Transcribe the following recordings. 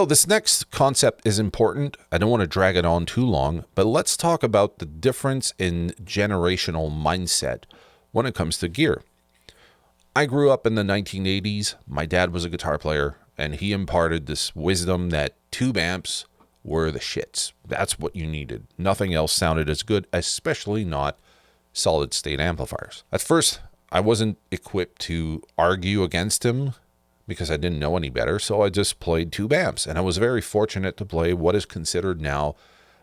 So this next concept is important. I don't want to drag it on too long, but let's talk about the difference in generational mindset when it comes to gear. I grew up in the 1980s. My dad was a guitar player, and he imparted this wisdom that tube amps were the shits. That's what you needed. Nothing else sounded as good, especially not solid state amplifiers. At first, I wasn't equipped to argue against him because I didn't know any better, so I just played tube amps, and I was very fortunate to play what is considered now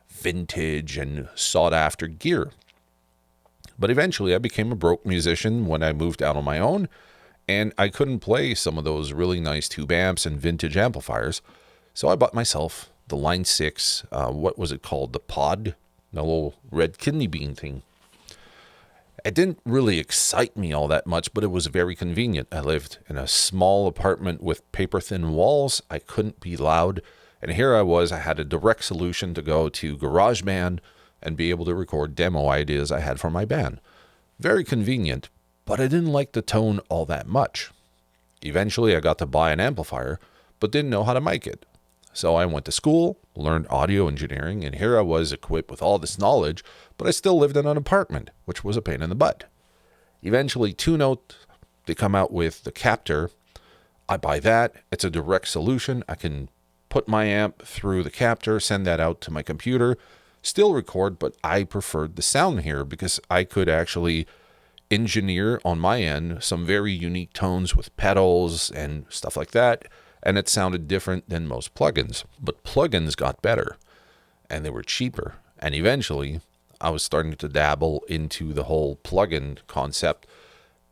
vintage and sought-after gear. But eventually, I became a broke musician when I moved out on my own, and I couldn't play some of those really nice tube amps and vintage amplifiers, so I bought myself the Line 6, what was it called, the Pod, the little red kidney bean thing. It didn't really excite me all that much, but it was very convenient. I lived in a small apartment with paper-thin walls. I couldn't be loud. And here I was. I had a direct solution to go to GarageBand and be able to record demo ideas I had for my band. Very convenient, but I didn't like the tone all that much. Eventually, I got to buy an amplifier, but didn't know how to mic it. So I went to school, learned audio engineering, and here I was equipped with all this knowledge, but I still lived in an apartment, which was a pain in the butt. Eventually, Two-Note, they come out with the Captor. I buy that. It's a direct solution. I can put my amp through the Captor, send that out to my computer, still record, but I preferred the sound here because I could actually engineer on my end some very unique tones with pedals and stuff like that. And it sounded different than most plugins. But plugins got better, and they were cheaper. And eventually, I was starting to dabble into the whole plugin concept.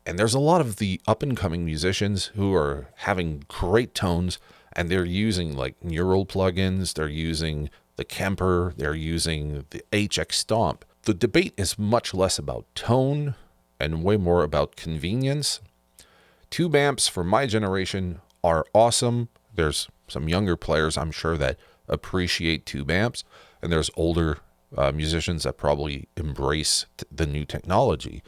And there's a lot of the up-and-coming musicians who are having great tones, and they're using like neural plugins, they're using the Kemper, they're using the HX Stomp. The debate is much less about tone and way more about convenience. Tube amps for my generation are awesome. There's some younger players, I'm sure, that appreciate tube amps, and there's older musicians that probably embrace the new technology.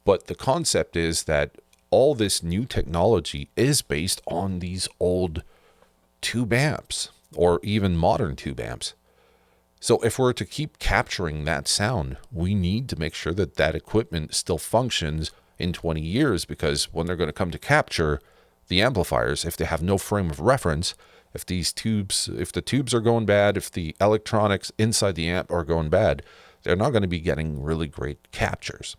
But the concept is that all this new technology is based on these old tube amps, or even modern tube amps. So if we're to keep capturing that sound, we need to make sure that that equipment still functions in 20 years, because when they're going to come to capture the amplifiers, if they have no frame of reference, if the tubes are going bad, if the electronics inside the amp are going bad, they're not going to be getting really great captures.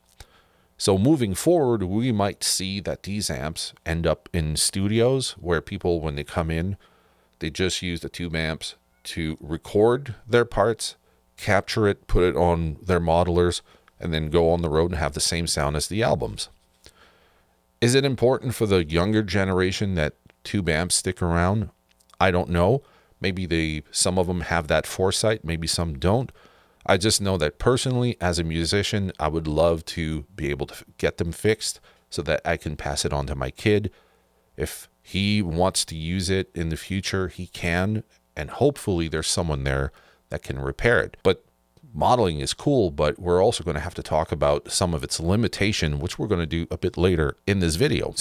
So moving forward, we might see that these amps end up in studios where people, when they come in, they just use the tube amps to record their parts, capture it, put it on their modelers, and then go on the road and have the same sound as the albums. Is it important for the younger generation that tube amps stick around? I don't know. Maybe some of them have that foresight, maybe some don't. I just know that personally, as a musician, I would love to be able to get them fixed so that I can pass it on to my kid. If he wants to use it in the future, he can, and hopefully there's someone there that can repair it. But modeling is cool, but we're also going to have to talk about some of its limitation, which we're going to do a bit later in this video.